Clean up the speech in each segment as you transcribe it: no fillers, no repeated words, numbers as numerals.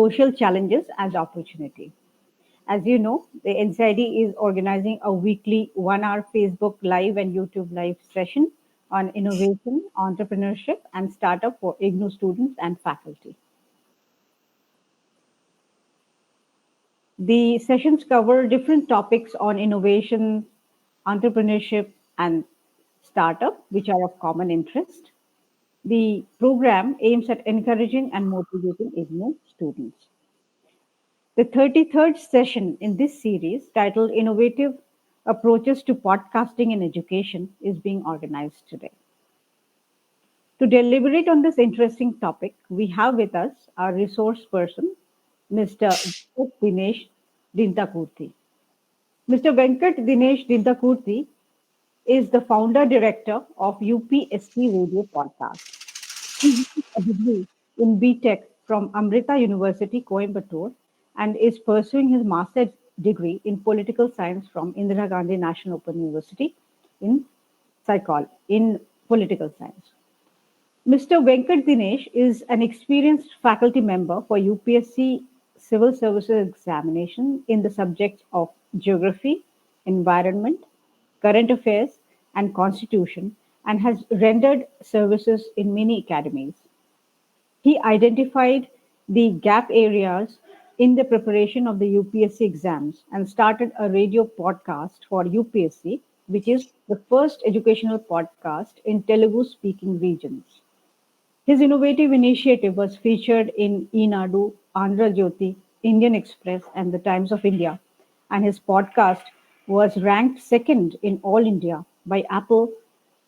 social challenges and opportunity. As you know, the NCID is organizing a weekly 1 hour Facebook Live and YouTube Live session on innovation, entrepreneurship, and startup for IGNOU students and faculty. The sessions cover different topics on innovation, entrepreneurship, and startup, which are of common interest. The program aims at encouraging and motivating IGNOU students. The 33rd session in this series, titled Innovative Approaches to Podcasting in Education, is being organized today. To deliberate on this interesting topic, we have with us our resource person, Mr. Dinesh Dintakurti. Mr. Venkat Dinesh Dintakurti is the founder director of UPSC Radio Podcast. He has a degree in B.Tech from Amrita University, Coimbatore, and is pursuing his master's degree in political science from Indira Gandhi National Open University in in political science. Mr. Venkat Dinesh is an experienced faculty member for UPSC Civil Services Examination in the subjects of geography, environment, current affairs, and constitution, and has rendered services in many academies. He identified the gap areas in the preparation of the UPSC exams and started a radio podcast for UPSC, which is the first educational podcast in Telugu speaking regions. His innovative initiative was featured in IGNOU, Andhra Jyoti, Indian Express, and the Times of India, and his podcast was ranked second in all India by Apple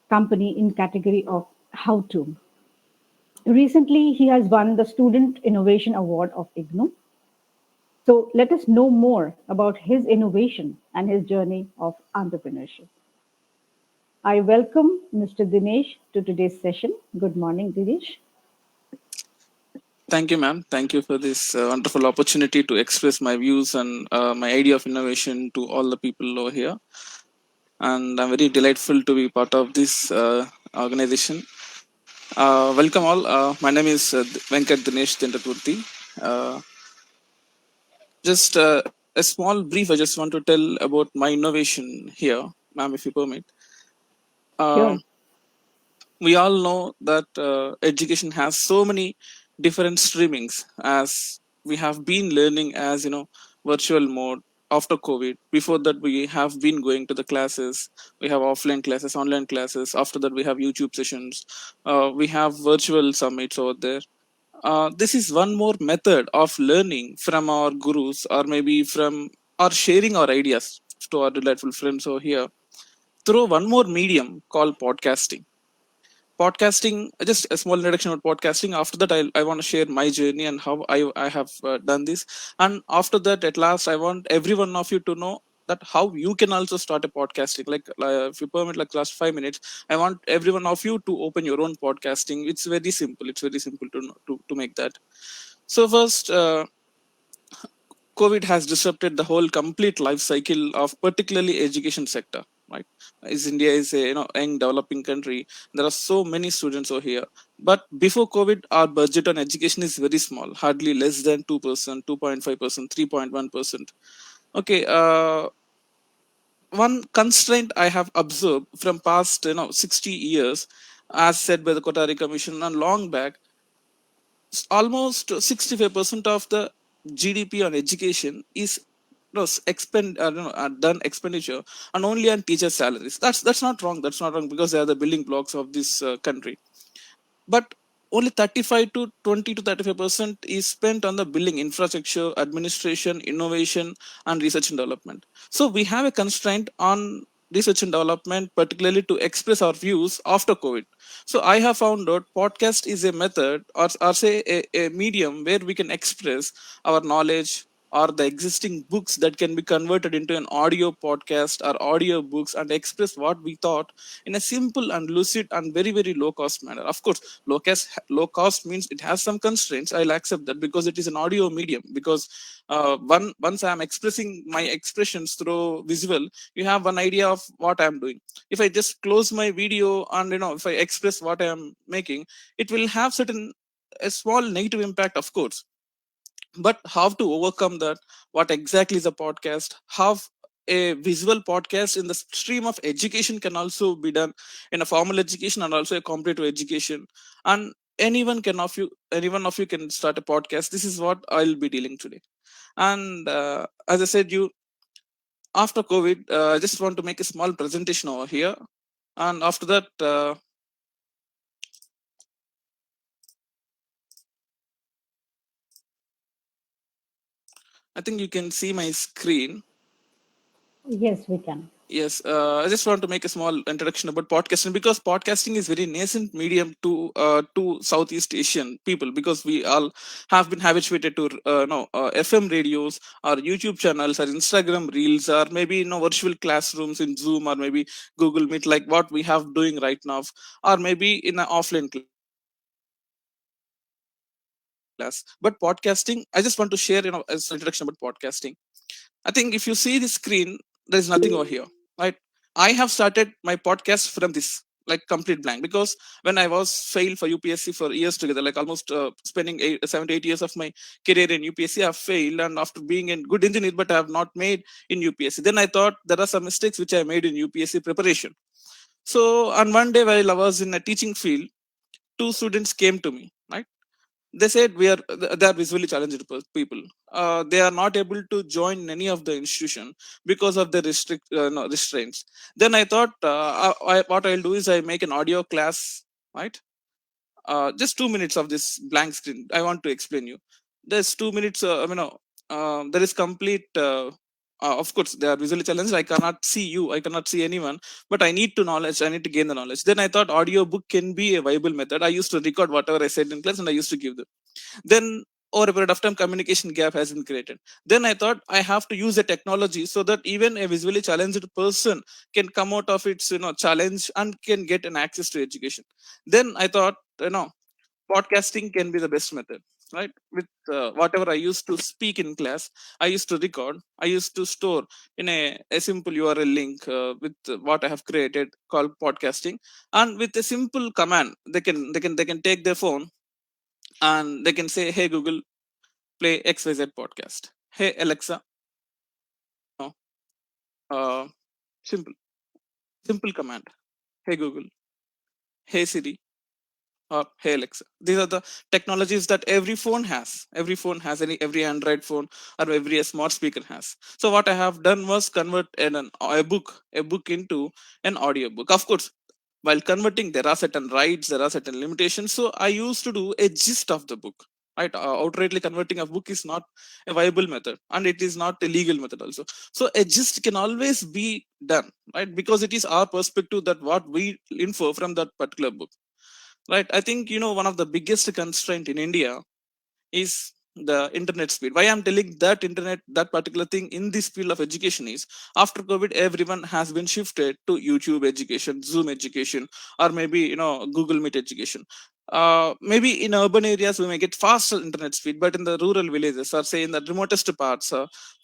company in category of how to. Recently, he has won the Student Innovation Award of IGNOU. So let us know more about his innovation and his journey of entrepreneurship. I welcome Mr. Dinesh to today's session. Good morning, Dinesh. Thank you, ma'am. Thank you for this wonderful opportunity to express my views and my idea of innovation to all the people over here. And I'm very delightful to be part of this organization. Welcome all. My name is Venkat Dinesh Tindakurti. Uh, just a small brief. I just want to tell about my innovation here, ma'am, if you permit. Uh, Sure. we all know that education has so many different streamings, as we have been learning as virtual mode after COVID. Before that, we have been going to the classes. We have offline classes, online classes. After that, we have YouTube sessions. We have virtual summits over there. This is one more method of learning from our gurus, or maybe from or sharing our ideas to our delightful friends over here through one more medium called podcasting. Just a small introduction about podcasting. After that, I want to share my journey and how I have done this. And after that, at last, I want every one of you to know that how you can also start a podcasting. If you permit, like last 5 minutes, I want every one of you to open your own podcasting. It's very simple. It's very simple to make that. So first, COVID has disrupted the whole complete life cycle of particularly education sector, right? As India is a young developing country, there are so many students over here. But before COVID, our budget on education is very small, hardly less than 2%, 2.5%, 3.1%. Okay, one constraint I have observed from past 60 years, as said by the Kotari Commission and long back, almost 65% of the GDP on education is done expenditure and only on teacher salaries. That's not wrong. That's not wrong, because they are the building blocks of this country. But only 35 to 20 to 35% is spent on the building infrastructure, administration, innovation, and research and development. So we have a constraint on research and development, particularly to express our views after COVID. So I have found out podcast is a method, or say a medium where we can express our knowledge or the existing books that can be converted into an audio podcast or audio books, and express what we thought in a simple and lucid and very very low cost manner. Of course, low cost means it has some constraints. I'll accept that, because it is an audio medium. Because once I'm expressing my expressions through visual, you have one idea of what I'm doing. If I just close my video and if I express what I am making, it will have certain a small negative impact, of course. But how to overcome that, what exactly is a podcast, how a visual podcast in the stream of education can also be done in a formal education and also a competitive education, and anyone of you can start a podcast. This is what I'll be dealing today. And as I said you, after COVID, I just want to make a small presentation over here, and after that, I think you can see my screen. Yes, we can. Yes, I just want to make a small introduction about podcasting, because podcasting is very nascent medium to Southeast Asian people, because we all have been habituated to no FM radios or YouTube channels or Instagram reels, or maybe virtual classrooms in Zoom or maybe Google Meet, like what we have doing right now, or maybe in an offline class. But podcasting, I just want to share as introduction about podcasting. I think if you see the screen, there is nothing over here, right? I have started my podcast from this, like complete blank, because when I was failed for UPSC for years together, like almost spending 7 to 8 years of my career in UPSC, I have failed, and after being a good engineer, but I have not made in UPSC. Then I thought there are some mistakes which I made in UPSC preparation. So, on one day while I was in a teaching field, two students came to me, right? They said they are visually challenged people. They are not able to join any of the institution because of the no, restraints. Then I thought, what I'll do is I make an audio class, right? Just 2 minutes of this blank screen. I want to explain you. There's 2 minutes. There is complete. Of course, they are visually challenged. I cannot see you. I cannot see anyone. But I need to knowledge. I need to gain the knowledge. Then I thought audio book can be a viable method. I used to record whatever I said in class, and I used to give them. Then over a period of time, communication gap has been created. Then I thought I have to use a technology so that even a visually challenged person can come out of its challenge and can get an access to education. Then I thought, podcasting can be the best method, right? With whatever I used to speak in class, I used to record, I used to store in a simple URL link with what I have created called podcasting. And with a simple command, they can take their phone and they can say, hey Google, play XYZ podcast. Hey Alexa, no, uh, simple simple command. Hey Google, hey Siri, or hey Alexa. These are the technologies that every phone has. Every phone has, every Android phone or every smart speaker has. So what I have done was convert a book into an audio book. Of course, while converting, there are certain rights, there are certain limitations. So I used to do a gist of the book, right? Outrightly converting a book is not a viable method, and it is not a legal method also. So a gist can always be done, right? Because it is our perspective that what we infer from that particular book, right? I think one of the biggest constraint in India is the internet speed. Why I'm telling that particular thing in this field of education is, after COVID, everyone has been shifted to YouTube education, Zoom education, or maybe Google Meet education. Maybe in urban areas we may get faster internet speed, but in the rural villages, or say in the remotest parts,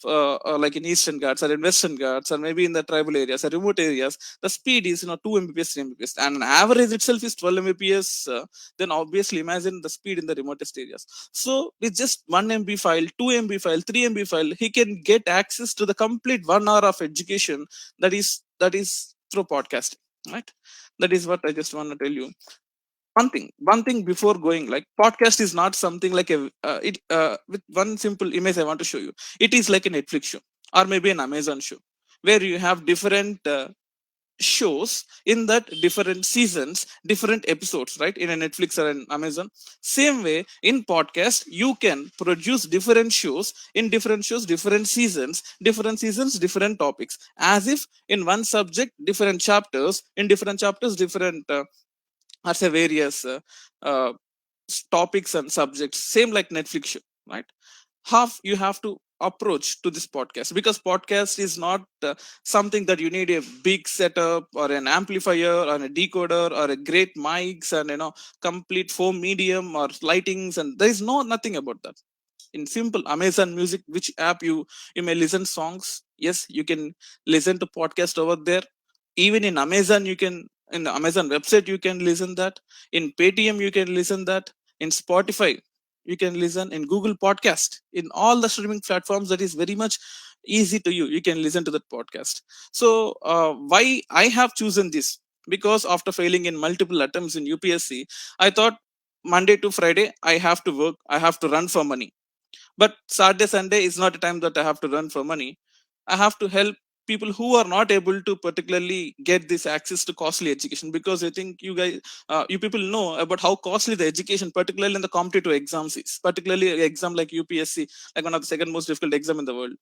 like in Eastern Ghats or in Western Ghats, or maybe in the tribal areas or remote areas, the speed is 2 Mbps, 3 Mbps, and an average itself is 12 Mbps. Then obviously imagine the speed in the remotest areas. So with just 1 MB file, 2 MB file, 3 MB file, he can get access to the complete 1 hour of education. That is through podcasting, right? That is what I just want to tell you. One thing before going, like, podcast is not something like a it with one simple image I want to show you. It is like a Netflix show, or maybe an Amazon show, where you have different shows in that different seasons, different episodes, right? In a Netflix or an Amazon. Same way, in podcast, you can produce different shows, in different shows, different seasons, different topics, as if in one subject, different chapters, in different chapters, different are say various uh, topics and subjects, same like Netflix show, right? Half you have to approach to this podcast, because podcast is not something that you need a big setup or an amplifier or a decoder or a great mics and complete foam medium or lightings, and there is nothing about that. In simple Amazon Music, which app you may listen songs, yes, you can listen to podcast over there. Even in Amazon, you can, in the Amazon website, you can listen that. In Paytm, you can listen that. In Spotify, you can listen in Google Podcast, in all the streaming platforms. That is very much easy to you can listen to that podcast. So why I have chosen this, because after failing in multiple attempts in UPSC, I thought Monday to Friday I have to work, I have to run for money. But Saturday, Sunday is not a time that I have to run for money. I have to help people who are not able to particularly get this access to costly education, because I think you guys, you people know about how costly the education, particularly in the competitive exams, is. Particularly an exam like UPSC, like one of the second most difficult exam in the world.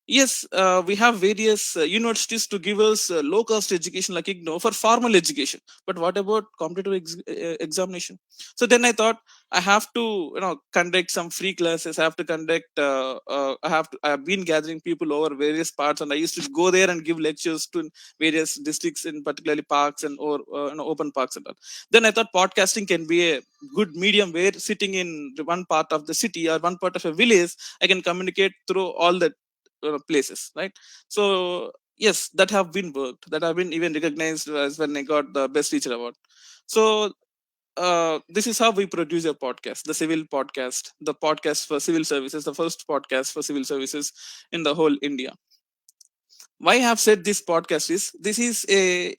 Yes, we have various universities to give us low cost education like IGNOU for formal education. But what about competitive examination? So then I thought I have to, conduct some free classes. I have to conduct. I have been gathering people over various parts, and I used to go there and give lectures to various districts, in particularly parks and or open parks and all. Then I thought podcasting can be a good medium where sitting in one part of the city or one part of a village, I can communicate through all the places, right? So yes, that have been worked, that have been even recognized as when I got the best teacher award. So this is how we produce a podcast, the civil podcast, the podcast for civil services, the first podcast for civil services in the whole India. Why I have said this podcast is, this is a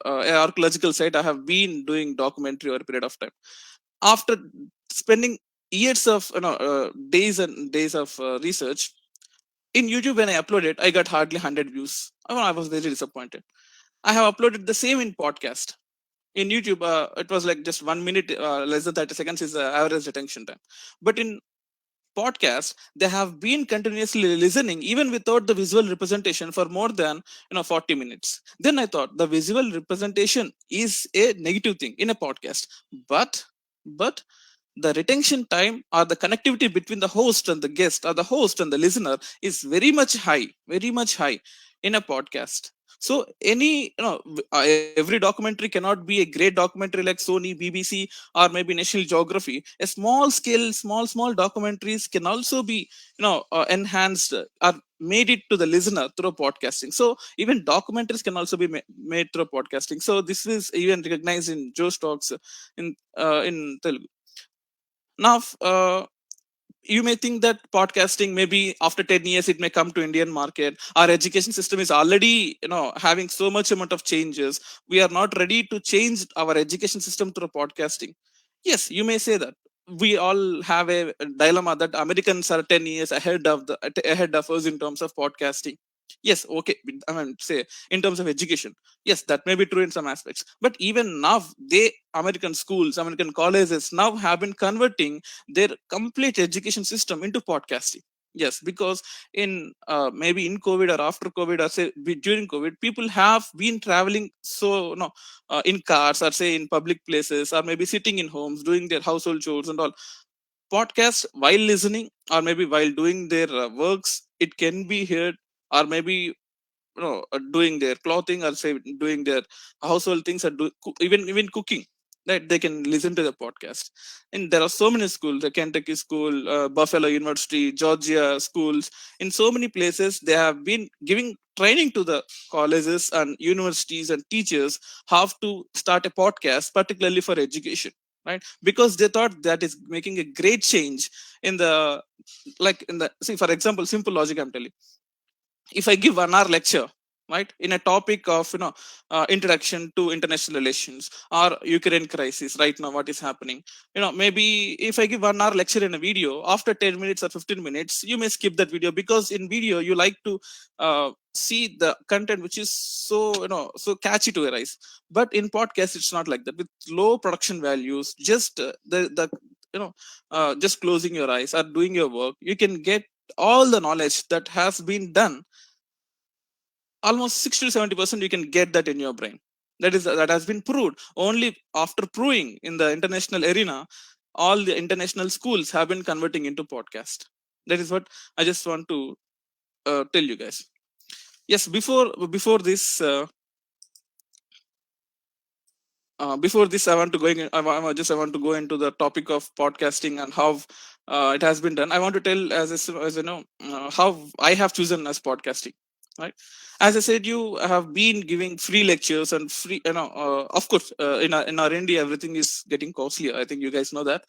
archaeological site. I have been doing documentary over a period of time. After spending years of days and days of research, in YouTube, when I uploaded, I got hardly 100 views. I was very disappointed. I have uploaded the same in podcast. In YouTube, it was like just 1 minute, less than 30 seconds is the average attention time. But in podcast, they have been continuously listening even without the visual representation for more than 40 minutes. Then I thought the visual representation is a negative thing in a podcast, but the retention time or the connectivity between the host and the guest, or the host and the listener, is very much high in a podcast. So any every documentary cannot be a great documentary like Sony, BBC, or maybe National Geography. A small scale, small documentaries can also be enhanced, or made it to the listener through podcasting. So even documentaries can also be made through podcasting. So this is even recognized in Joe Stocks in Telugu. Now, you may think that podcasting, maybe after 10 years it may come to Indian market. Our education system is already having so much amount of changes. We are not ready to change our education system through podcasting. Yes, you may say that. We all have a dilemma that Americans are 10 years ahead of us in terms of podcasting. Yes, okay, I mean, say, in terms of education, yes, that may be true in some aspects. But even now, American schools, American colleges now have been converting their complete education system into podcasting. Yes, because in maybe in COVID or after COVID, or say during COVID, people have been traveling, so in cars, or say in public places, or maybe sitting in homes doing their household chores and all. Podcast while listening, or maybe while doing their works, it can be heard. Or maybe doing their clothing, or say doing their household things, or even cooking, that they can listen to the podcast. And there are so many schools, the Kentucky school, Buffalo University, Georgia schools, in so many places they have been giving training to the colleges and universities and teachers how to start a podcast, particularly for education, right? Because they thought that is making a great change in the, like in the, see, for example, simple logic I'm telling. If I give 1 hour lecture, right, in a topic of introduction to international relations or Ukraine crisis right now, what is happening, maybe if I give 1 hour lecture in a video, after 10 minutes or 15 minutes you may skip that video, because in video you like to see the content which is so so catchy to your eyes. But in podcast it's not like that. With low production values, just the just closing your eyes or doing your work, you can get all the knowledge that has been done. Almost 60 to 70% you can get that in your brain. That has been proved. Only after proving in the international arena, all the international schools have been converting into podcast. That is what I just want to tell you guys. Yes, before this before this, I want to I want to go into the topic of podcasting and how it has been done. I want to tell, as you know, how I have chosen as podcasting. right? As I said, you have been giving free lectures and free, of course, in our India everything is getting costlier. I think you guys know that.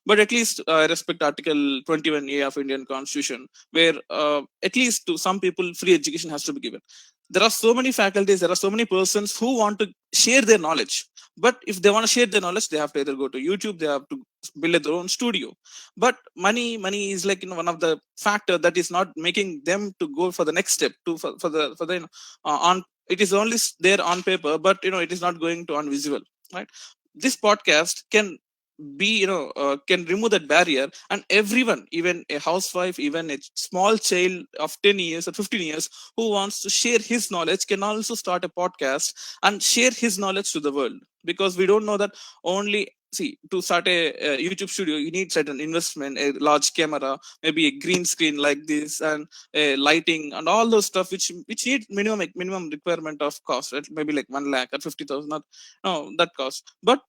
But at least I respect article 21A of Indian constitution, where at least to some people free education has to be given. There are so many faculties, there are so many persons who want to share their knowledge. But if they want to share their knowledge, they have to either go to YouTube, they have to build their own studio. But money is like, one of the factor that is not making them to go for the next step to for the on it is only there on paper, but it is not going to on visual, right? This podcast can remove that barrier, and everyone, even a housewife, even a small child of 10 years or 15 years who wants to share his knowledge, can also start a podcast and share his knowledge to the world. Because we don't know that only, see, to start a YouTube studio you need certain investment, a large camera, maybe a green screen like this, and a lighting and all those stuff, which need minimum requirement of cost, right? Maybe like 1 lakh or 50,000, not no that cost. But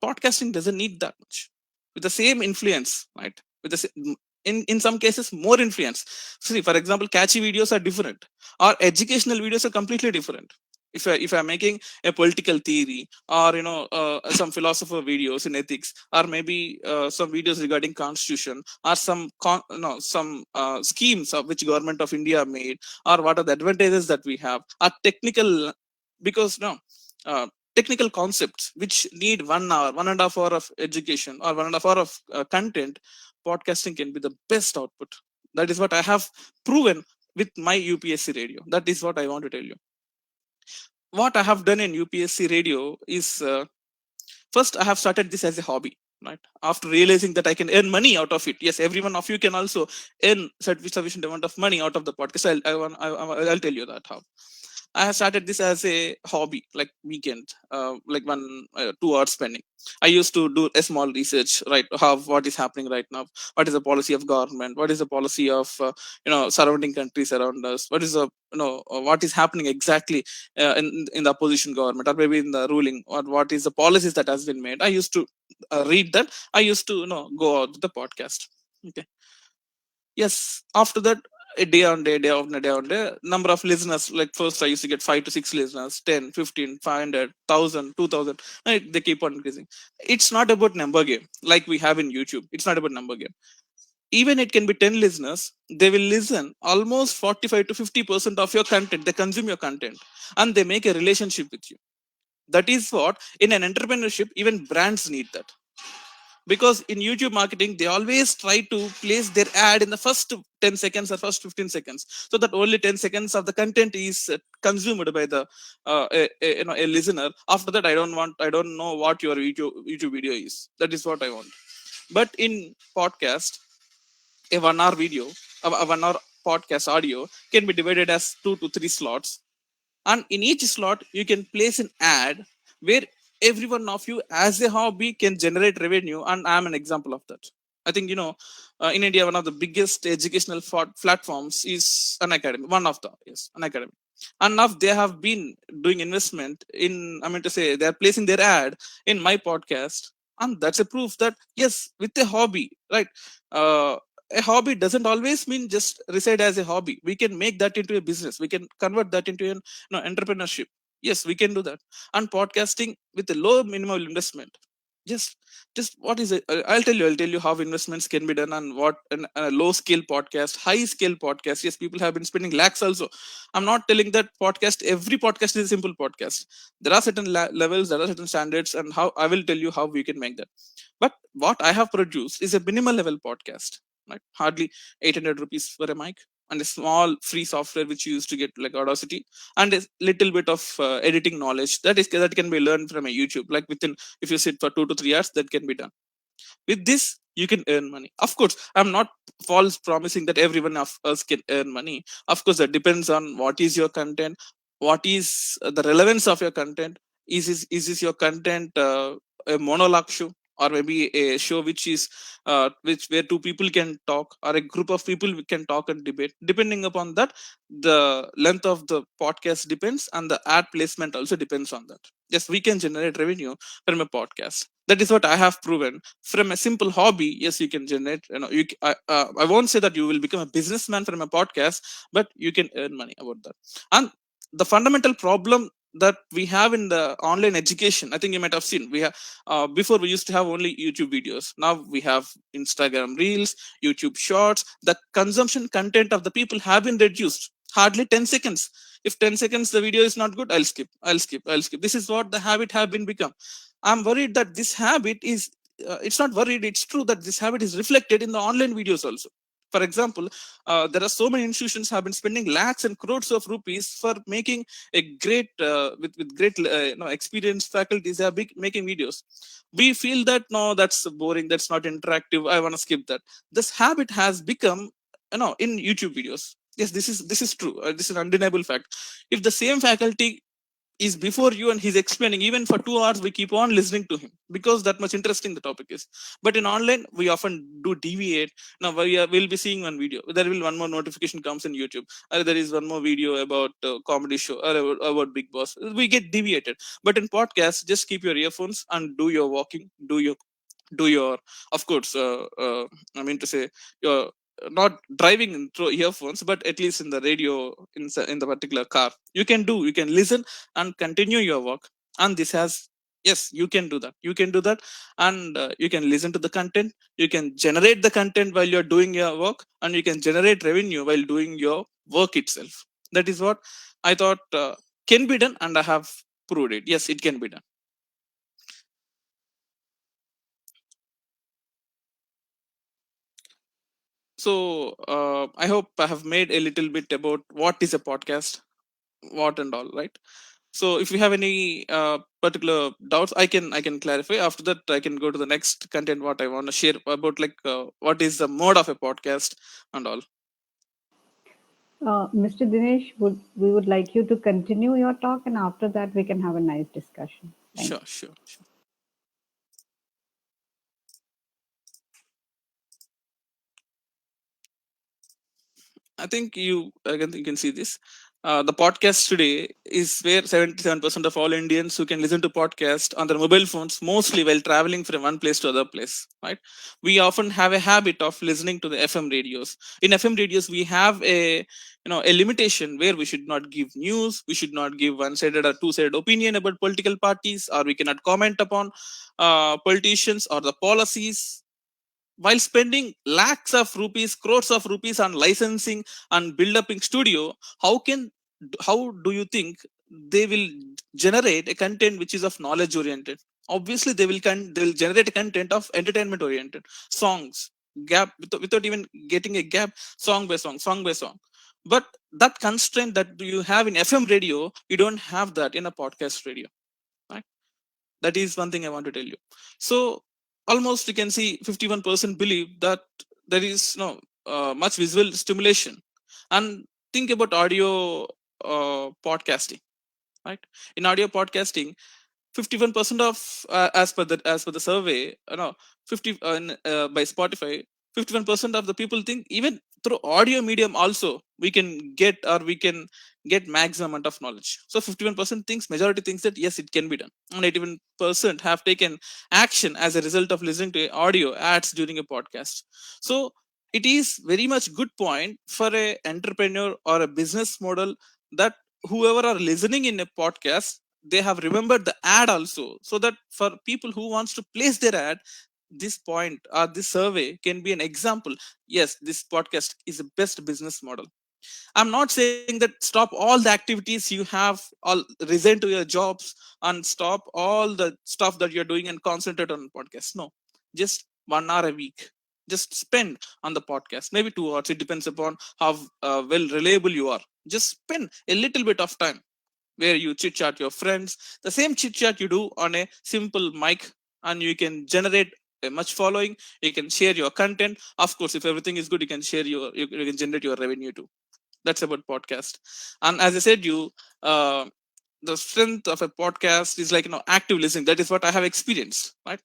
podcasting doesn't need that much, with the same influence, right? With the in some cases more influence. See, for example, catchy videos are different, or educational videos are completely different. If I'm making a political theory, or some philosopher videos in ethics, or maybe some videos regarding constitution, or some schemes of which government of India made, or what are the advantages that we have, are technical. Because no, uh, technical concepts which need 1 hour, 1.5 hour of education, or 1.5 hour of content, podcasting can be the best output. That is what I have proven with my UPSC radio. That is what I want to tell you. What I have done in UPSC radio is, first I have started this as a hobby, right? After realizing that I can earn money out of it. Yes, every one of you can also earn sufficient amount of money out of the podcast. I'll tell you that how I have started this as a hobby, like weekend, like 2 hours spending. I used to do a small research, right? How what is happening right now? What is the policy of government? What is the policy of surrounding countries around us? What is the what is happening exactly in the opposition government, or maybe in the ruling, or what is the policies that has been made? I used to read that. I used to go out with the podcast. Okay. Yes, after that, a day on day, day on day, number of listeners, like first I used to get 5 to 6 listeners, 10, 15, 500, 1,000, 2,000. Right? They keep on increasing. It's not about number game like we have in YouTube. It's not about number game. Even it can be 10 listeners, they will listen almost 45 to 50% of your content. They consume your content, and they make a relationship with you. That is what, in an entrepreneurship, even brands need that. Because in YouTube marketing, they always try to place their ad in the first 10 seconds or first 15 seconds, so that only 10 seconds of the content is consumed by the a listener. After that, I don't know what your YouTube video is. That is what I want. But in podcast, a 1 hour video, a 1 hour podcast audio can be divided as 2 to 3 slots, and in each slot you can place an ad where every one of you as a hobby can generate revenue. And I'm an example of that. I think in India, one of the biggest educational platforms is an academy. One of the, yes, an academy. And now they have been doing investment in, I mean to say, they are placing their ad in my podcast. And that's a proof that yes, with a hobby, right? A hobby doesn't always mean just reside as a hobby. We can make that into a business. We can convert that into an entrepreneurship. Yes, we can do that. And podcasting with a low minimal investment. Just what is it? I'll tell you how investments can be done, and what a low scale podcast, high scale podcast. Yes, people have been spending lakhs also. I'm not telling that podcast, every podcast is a simple podcast. There are certain levels, there are certain standards, and how I will tell you how we can make that. But what I have produced is a minimal level podcast, like hardly 800 rupees for a mic, and a small free software which you used to get, like Audacity, and a little bit of editing knowledge that can be learned from a YouTube. Like within, if you sit for 2 to 3 hours, that can be done. With this, you can earn money. Of course, I'm not false promising that everyone of us can earn money. Of course, that depends on what is your content, what is the relevance of your content. Is this your content a monologue show, or maybe a show which is which where two people can talk, or a group of people can talk and debate? Depending upon that, the length of the podcast depends, and the ad placement also depends on that. Yes, we can generate revenue from a podcast. That is what I have proven. From a simple hobby, yes, you can generate, I won't say that you will become a businessman from a podcast, but you can earn money about that. And the fundamental problem that we have in the online education, I think you might have seen, we have, before we used to have only YouTube videos. Now we have Instagram reels, YouTube shorts. The consumption content of the people have been reduced. Hardly 10 seconds. If 10 seconds the video is not good, I'll skip. This is what the habit have been become. I'm worried that this habit is, it's not worried, it's true that this habit is reflected in the online videos also. For example, there are so many institutions have been spending lakhs and crores of rupees for making a great, with great, experienced faculties. They are making videos. We feel that no, that's boring, that's not interactive, I want to skip that. This habit has become, in YouTube videos. Yes, this is true. This is an undeniable fact. If the same faculty is before you and he's explaining, even for 2 hours we keep on listening to him because that much interesting the topic is. But in online we often do deviate. Now we'll be seeing one video, there will one more notification comes in YouTube, or there is one more video about comedy show, or about Big Boss, we get deviated. But in podcast, just keep your earphones and do your walking, do your, of course, I mean to say, you're not driving through earphones, but at least in the radio, in the particular car, you can listen and continue your work. And this has, yes, you can do that. And you can listen to the content, you can generate the content while you're doing your work, and you can generate revenue while doing your work itself. That is what I thought can be done, and I have proved it. Yes, it can be done. So I hope I have made a little bit about what is a podcast, what and all, right? So if you have any particular doubts, I can clarify. After that, I can go to the next content what I want to share about, like what is the mode of a podcast and all. Mr. Dinesh, we would like you to continue your talk, and after that, we can have a nice discussion. Thank Sure, you. sure, sure. I think you can see this. The podcast today is where 77% of all Indians who can listen to podcast on their mobile phones, mostly while traveling from one place to other place. Right? We often have a habit of listening to the FM radios. In FM radios, we have a limitation where we should not give news, we should not give one-sided or two-sided opinion about political parties, or we cannot comment upon politicians or the policies, while spending lakhs of rupees, crores of rupees on licensing and build up in studio. How do you think they will generate a content which is of knowledge oriented? Obviously they will generate a content of entertainment oriented songs, gap without even getting a gap, song by song. But that constraint that you have in FM radio, you don't have that in a podcast radio, right? That is one thing I want to tell you. So almost you can see 51% believe that there is no much visual stimulation. And think about audio podcasting, right? In audio podcasting, 51% of, as per the survey, 50 by Spotify, 51% of the people think even through audio medium also we can get maximum amount of knowledge. So 51% thinks, majority thinks that yes, it can be done. And 81% have taken action as a result of listening to audio ads during a podcast. So it is very much good point for a entrepreneur or a business model, that whoever are listening in a podcast, they have remembered the ad also, so that for people who wants to place their ad, this point or this survey can be an example. Yes, this podcast is the best business model. I'm not saying that stop all the activities you have, all resign to your jobs and stop all the stuff that you're doing and concentrate on podcast. No, just 1 hour a week. Just spend on the podcast. Maybe 2 hours. It depends upon how well reliable you are. Just spend a little bit of time where you chit chat your friends, the same chit chat you do on a simple mic, and you can generate a much following. You can share your content. Of course, if everything is good, you can you can generate your revenue too. That's about podcast. And as I said, uh, the strength of a podcast is like active listening. That is what I have experienced, right?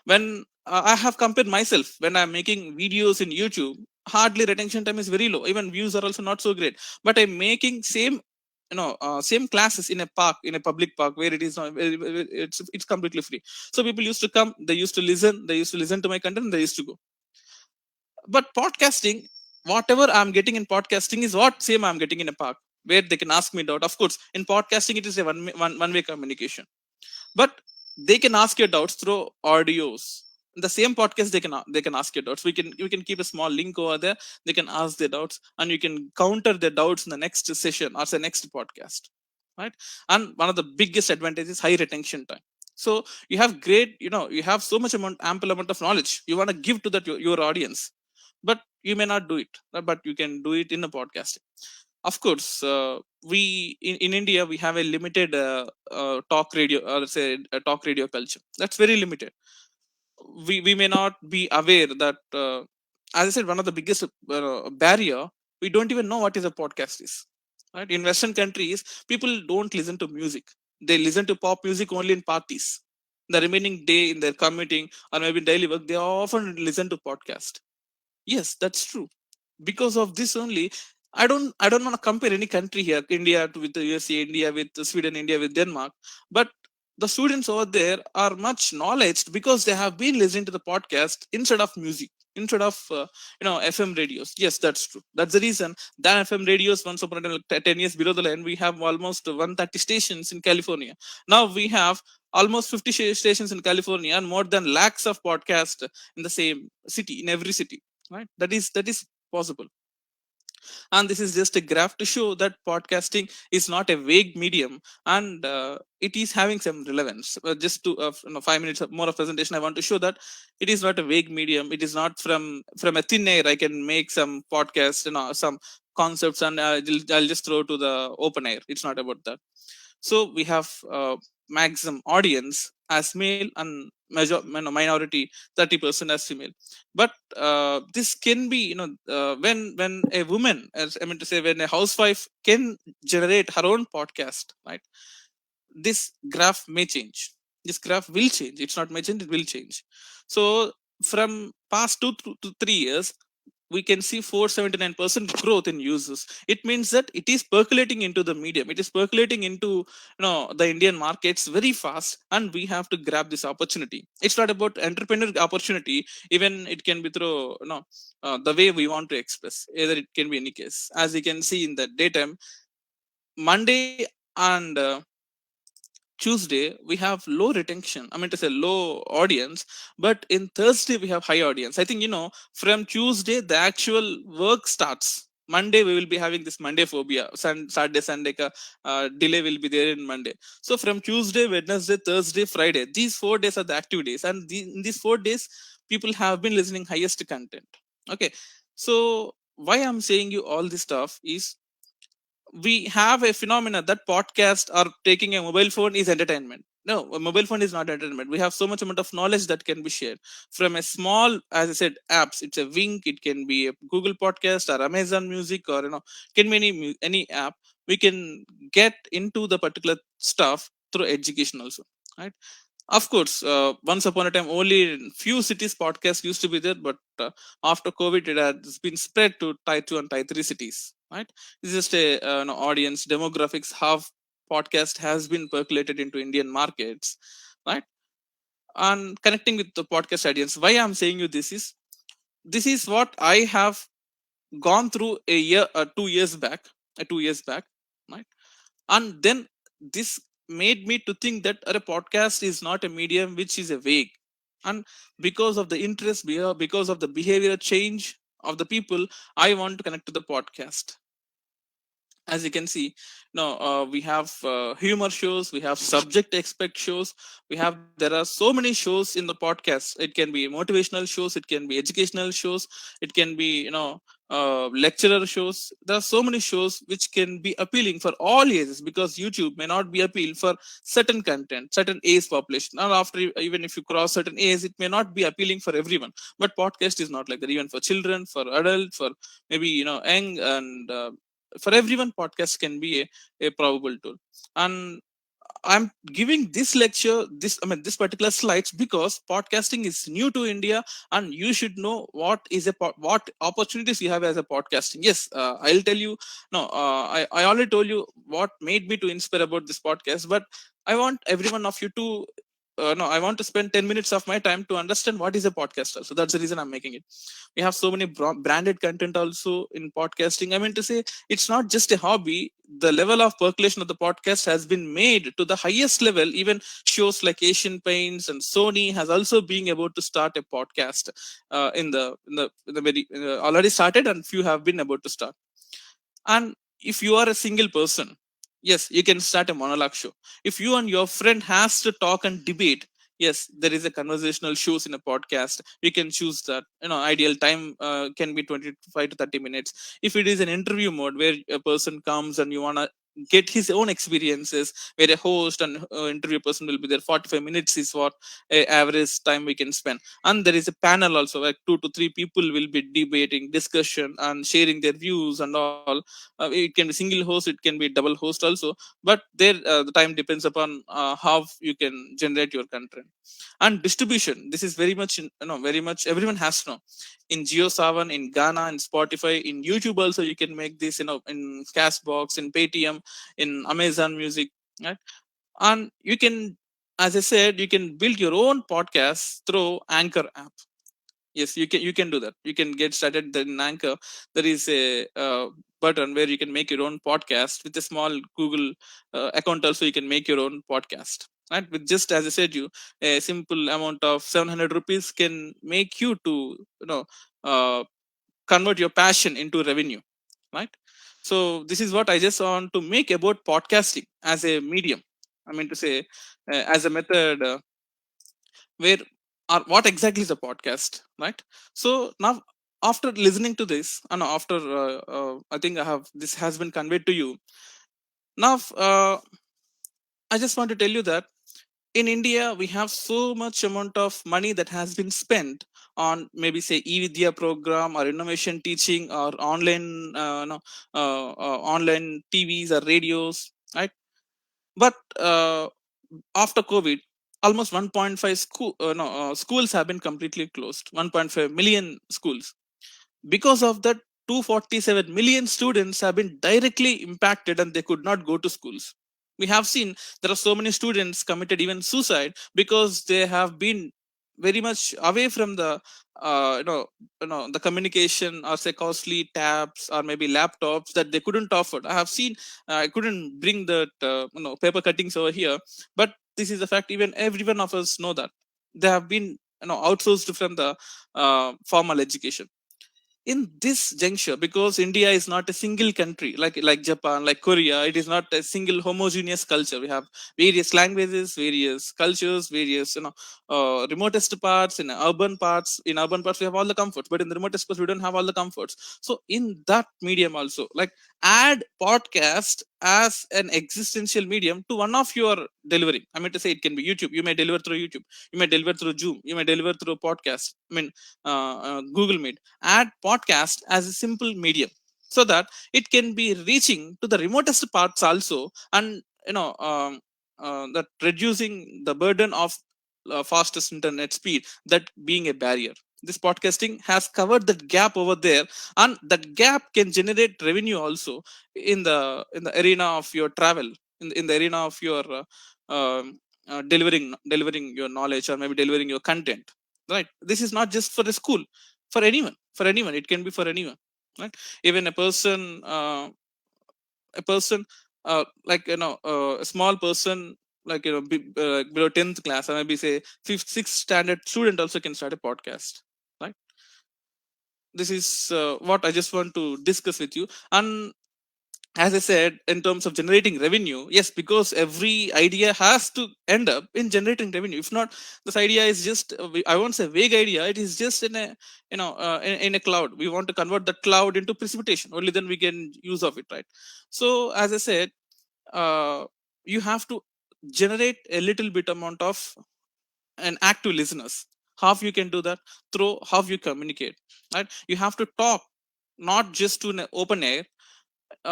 When I have compared myself, when I'm making videos in YouTube, hardly retention time is very low, even views are also not so great, but I'm making same same classes in a park, in a public park, where it is not, it's completely free. So people used to come, they used to listen, to my content, and they used to go. But podcasting, whatever I'm getting in podcasting is what same I'm getting in a park, where they can ask me doubt. Of course, in podcasting it is a one way communication, but they can ask your doubts through audios. In the same podcast, they can ask your doubts. We can keep a small link over there. They can ask their doubts, and you can counter their doubts in the next session or the next podcast, right? And one of the biggest advantages is high retention time. So you have great, you have so much ample amount of knowledge you want to give to that your audience, but you may not do it, but you can do it in a podcast. Of course, we in India we have a limited talk radio, or let's say a talk radio culture. That's very limited. We may not be aware that, as I said, one of the biggest barrier, we don't even know what is a podcast is. Right? In Western countries, people don't listen to music. They listen to pop music only in parties. The remaining day in their commuting or maybe in daily work, they often listen to podcast. Yes, that's true. Because of this only, I don't want to compare any country here, India with the USA, India with Sweden, India with Denmark, but the students over there are much knowledge because they have been listening to the podcast instead of music, instead of FM radios. Yes, that's true. That's the reason that FM radios, once upon a time, like 10 years below the line, we have almost 130 stations in California. Now we have almost 50 stations in California, and more than lakhs of podcasts in the same city, in every city, right? That is possible. And this is just a graph to show that podcasting is not a vague medium, and it is having some relevance. Just to 5 minutes more of presentation, I want to show that it is not a vague medium. It is not from a thin air I can make some podcast, some concepts, and I'll just throw to the open air. It's not about that. So we have maximum audience as male, and minority 30% as female. But this can be, when a woman, as I mean to say, when a housewife can generate her own podcast, right? This graph may change. This graph will change. It's not may change, it will change. So from past 2 to 3 years, we can see 479% growth in users. It means that it is percolating into the medium. It is percolating into the Indian markets very fast, and we have to grab this opportunity. It's not about entrepreneur opportunity. Even it can be through the way we want to express. Either it can be any case. As you can see in the daytime, Monday and Tuesday we have low retention. I mean to say low audience, but in Thursday we have high audience. I think from Tuesday the actual work starts. Monday we will be having this Monday phobia. Saturday, Sunday delay will be there in Monday. So from Tuesday, Wednesday, Thursday, Friday, these 4 days are the active days, and in these 4 days, people have been listening highest content. Okay, so why I'm saying you all this stuff is, we have a phenomena that podcast or taking a mobile phone is entertainment. No, a mobile phone is not entertainment. We have so much amount of knowledge that can be shared from a small, as I said, apps. It's a Wink, it can be a Google Podcast or Amazon Music, or can be any app. We can get into the particular stuff through education also, right? Of course, once upon a time, only in few cities podcast used to be there, but after COVID, it has been spread to Tier 2 and Tier 3 cities. Right? This is just a audience demographics. How podcast has been percolated into Indian markets, right? And connecting with the podcast audience. Why I'm saying you this is what I have gone through a year, 2 years back, 2 years back, right? And then this made me to think that a podcast is not a medium which is a vague. And because of the interest, because of the behavior change of the people, I want to connect to the podcast. As you can see, now we have humor shows, we have subject expect shows, there are so many shows in the podcast. It can be motivational shows, it can be educational shows, it can be lecturer shows. There are so many shows which can be appealing for all ages, because YouTube may not be appeal for certain content, certain age population. Now after, even if you cross certain age, it may not be appealing for everyone. But podcast is not like that. Even for children, for adults, for maybe young, and for everyone, podcast can be a probable tool. And I'm giving this lecture, this particular slides, because podcasting is new to India, and you should know what opportunities you have as a podcasting. Yes, I'll tell you. No, I already told you what made me to inspire about this podcast, but I want every one of you to. No, I want to spend 10 minutes of my time to understand what is a podcaster. So that's the reason I'm making it. We have so many branded content also in podcasting. I mean to say, it's not just a hobby. The level of percolation of the podcast has been made to the highest level. Even shows like Asian Paints and Sony has also been about to start a podcast in the very already started, and few have been about to start. And if you are a single person, yes, you can start a monologue show. If you and your friend has to talk and debate, yes, there is a conversational shows in a podcast. You can choose that. Ideal time can be 25 to 30 minutes. If it is an interview mode where a person comes and you want to get his own experiences, where a host and interview person will be there, 45 minutes is what average time we can spend. And there is a panel also, like 2 to 3 people will be debating, discussion, and sharing their views and all. It can be single host, it can be double host also, but there the time depends upon how you can generate your content. And distribution, this is very much very much everyone has to know. In Geo7, in Ghana, in Spotify, in YouTube also, you can make this, in Castbox, in Paytm, in Amazon Music, right? And you can, as I said, you can build your own podcast through Anchor app. Yes, you can do that. You can get started in Anchor. There is a button where you can make your own podcast with a small Google account also. You can make your own podcast, right? With just, as I said, you a simple amount of 700 rupees can make you to you know uh, convert your passion into revenue, right? So this is what I just want to make about podcasting as a medium. I mean to say, as a method, where what exactly is a podcast, right? So now, after listening to this, and after I think I have this has been conveyed to you now. I just want to tell you that in India we have so much amount of money that has been spent on, maybe say, e-vidya program or innovation teaching or online online TVs or radios, right? But after COVID, almost 1.5 schools have been completely closed. 1.5 million schools. Because of that, 247 million students have been directly impacted and they could not go to schools. We have seen there are so many students committed even suicide because they have been very much away from the uh, you know the communication, or say costly tabs or maybe laptops that they couldn't afford. I have seen, I couldn't bring that paper cuttings over here, but this is a fact. Even every one of us know that they have been outsourced from the formal education in this juncture, because India is not a single country like Japan, like Korea. It is not a single homogeneous culture. We have various languages, various cultures, various remotest parts. In urban parts we have all the comforts, but in the remotest parts we don't have all the comforts. So in that medium also, like, add podcast as an existential medium to one of your delivery. I mean to say, it can be YouTube. You may deliver through YouTube, you may deliver through Zoom, you may deliver through podcast. I mean, Google Meet. Add podcast as a simple medium, so that it can be reaching to the remotest parts also, and that reducing the burden of fastest internet speed, that being a barrier. This podcasting has covered that gap over there, and that gap can generate revenue also in the arena of your travel, in the arena of your delivering your knowledge, or maybe delivering your content, right? This is not just for the school. For anyone it can be for anyone, right? Even a person, like, a small person, like, below 10th class, or maybe say 5th 6th standard student also can start a podcast, right? This is what I just want to discuss with you. And as I said, in terms of generating revenue, yes, because every idea has to end up in generating revenue. If not, this idea is just, I won't say vague idea. It is just in a, in a cloud. We want to convert the cloud into precipitation. Only then we can use of it, right? So, as I said, uh, you have to generate a little bit amount of an active listeners. How you can do that? Through how you communicate, right? You have to talk, not just to an open air.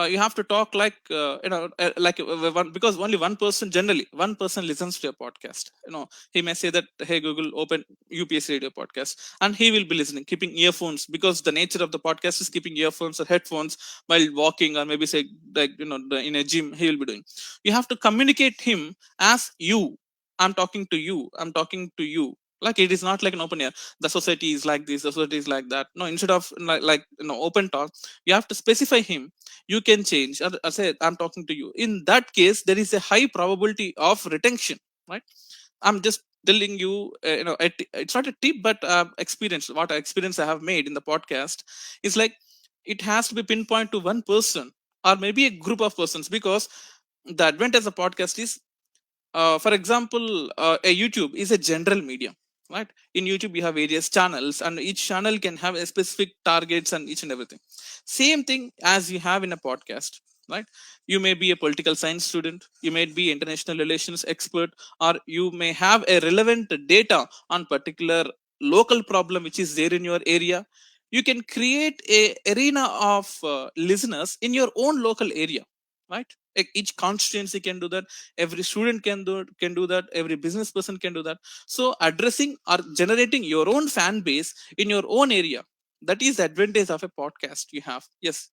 you have to talk like because only one person, generally one person listens to a podcast. He may say that, hey Google, open UPS radio podcast, and he will be listening keeping earphones, because the nature of the podcast is keeping earphones or headphones while walking, or maybe say like in a gym he will be doing. You have to communicate him as you. I'm talking to you, like it is not like an open air. The society is like this, the society is like that. No, instead of open talk, you have to specify him. You can change, or say I'm talking to you. In that case, there is a high probability of retention, right? I'm just telling you, it's not a tip, but experience. What experience I have made in the podcast is like, it has to be pinpoint to one person or maybe a group of persons, because the advantage of podcast is, for example, a YouTube is a general medium, right? In YouTube you have various channels, and each channel can have a specific targets and each and everything. Same thing as you have in a podcast, right? You may be a political science student, you may be international relations expert, or you may have a relevant data on particular local problem which is there in your area. You can create a arena of listeners in your own local area, right? Like each constituency can do that, every student can do that, every business person can do that. So addressing or generating your own fan base in your own area, that is the advantage of a podcast you have. Yes,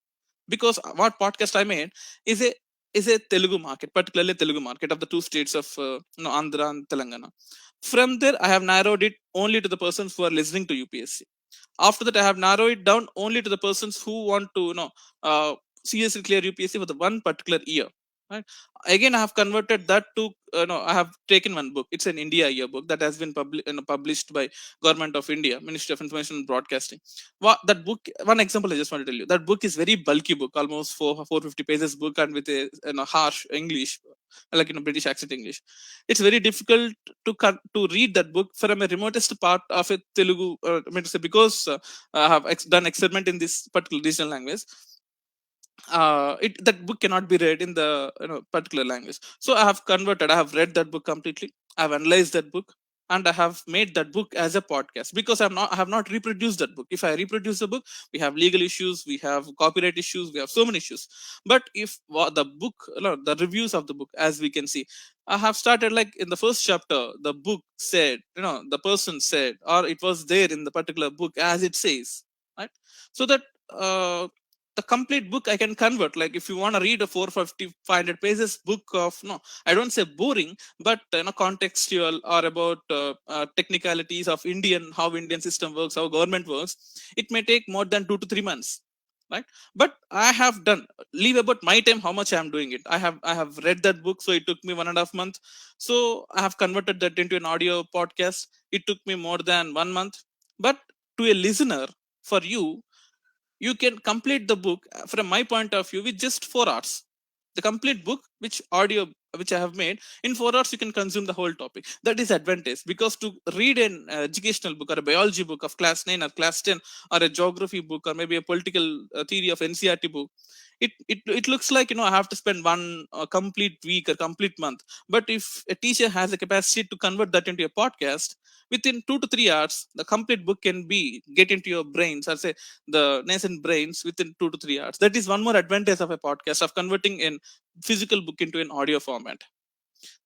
because what podcast I made is a Telugu market, particularly Telugu market of the two states of Andhra and Telangana. From there I have narrowed it only to the persons who are listening to UPSC. After that I have narrowed it down only to the persons who want to uh, seriously clear UPSC for the one particular year, right? Again I have converted that to, I have taken one book. It's an India yearbook that has been published by Government of India, Ministry of Information and Broadcasting. That book, one example I just want to tell you, that book is very bulky book, almost 450 pages book, and with a harsh English, like British accent English. It's very difficult to read that book from a remotest part of a Telugu, I mean to say, because I have done experiment in this particular regional language. That book cannot be read in the particular language. So I have converted, I have read that book completely, I have analyzed that book, and I have made that book as a podcast, because I have not reproduced that book. If I reproduce the book, we have legal issues, we have copyright issues, we have so many issues. But if the book, the reviews of the book, as we can see, I have started like in the first chapter, the book said, the person said, or it was there in the particular book as it says, right? So that uh, the complete book I can convert. Like if you want to read a 450 500 pages book of, no, I don't say boring, but contextual, or about technicalities of how Indian system works, how government works, it may take more than 2 to 3 months, right? But I have done, leave about my time, how much I am doing it. I have read that book, so it took me 1.5 months. So I have converted that into an audio podcast. It took me more than 1 month. But to a listener, for you, you can complete the book, from my point of view, with just 4 hours. The complete book, which audio, which I have made in 4 hours, you can consume the whole topic. That is advantage, because to read an educational book, or a biology book of class 9 or class 10, or a geography book, or maybe a political theory of NCRT book, it looks like, I have to spend one complete week or complete month. But if a teacher has a capacity to convert that into a podcast, within 2 to 3 hours, the complete book can be get into your brains, or say the nascent brains, within 2 to 3 hours. That is one more advantage of a podcast, of converting a physical book into an audio format.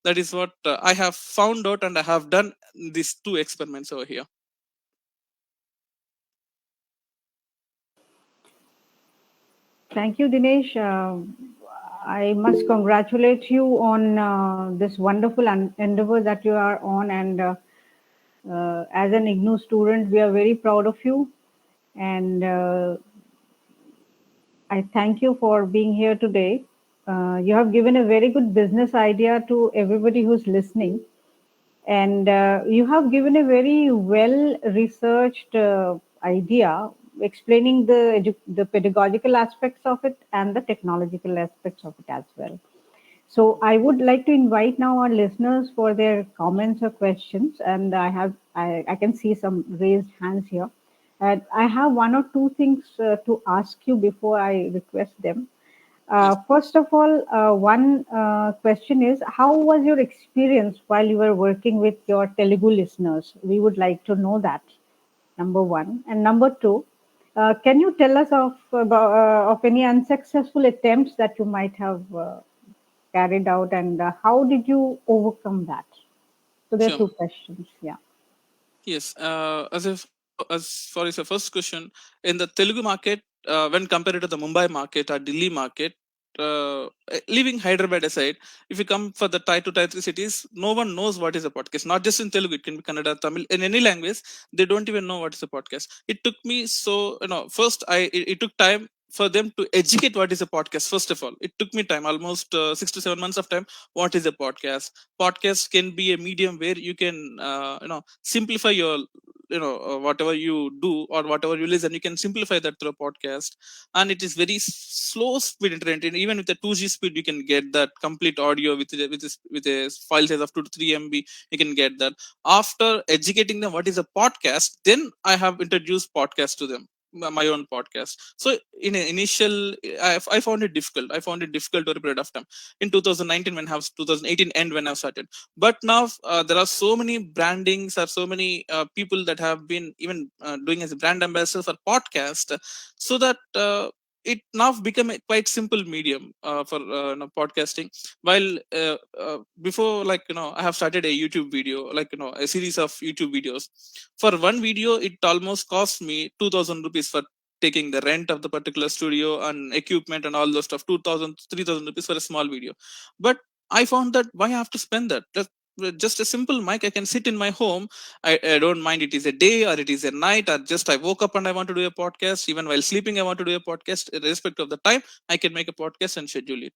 That is what I have found out, and I have done these two experiments over here. Thank you, Dinesh. I must congratulate you on this wonderful endeavor that you are on. And as an IGNOU student, we are very proud of you. And I thank you for being here today. You have given a very good business idea to everybody who's listening. And you have given a very well researched idea explaining the pedagogical aspects of it and the technological aspects of it as well. So I would like to invite now our listeners for their comments or questions, and I can see some raised hands here. And I have one or two things to ask you before I request them. Yes. First of all, one question is, how was your experience while you were working with your Telugu listeners? We would like to know that, number one. And number two, Can you tell us of any unsuccessful attempts that you might have carried out, and how did you overcome that? So there are Sure. two questions. Yeah. Yes. As far as the first question, in the Telugu market, when compared to the Mumbai market or Delhi market, leaving Hyderabad aside, if you come for the Tier 3 cities, no one knows what is a podcast. Not just in Telugu, it can be Kannada, Tamil, in any language. They don't even know what is a podcast. It took me so, first it took time for them to educate what is a podcast. First of all, it took me time, almost 6 to 7 months of time. What is a podcast? Podcast can be a medium where you can simplify your whatever you do or whatever you listen, you can simplify that through a podcast. And it is very slow speed internet, and even with a 2G speed you can get that complete audio with a file size of 2 to 3 MB. You can get that. After educating them what is a podcast, then I have introduced podcast to them, my own podcast. So in an initial, I found it difficult. I found it difficult over a period of time in 2019, when I was 2018 end when I started. But now there are so many brandings, or so many people that have been even doing as a brand ambassador for podcast, so that it now become a quite simple medium for podcasting. While before, like, I have started a YouTube video, like, a series of YouTube videos. For one video it almost cost me 2000 rupees for taking the rent of the particular studio and equipment and all those stuff. 2000, 3000 rupees for a small video. But I found that why I have to spend that? Just a simple mic, I can sit in my home. I don't mind it is a day or it is a night, or just I woke up and I want to do a podcast. Even while sleeping, I want to do a podcast. Irrespective of the time, I can make a podcast and schedule it.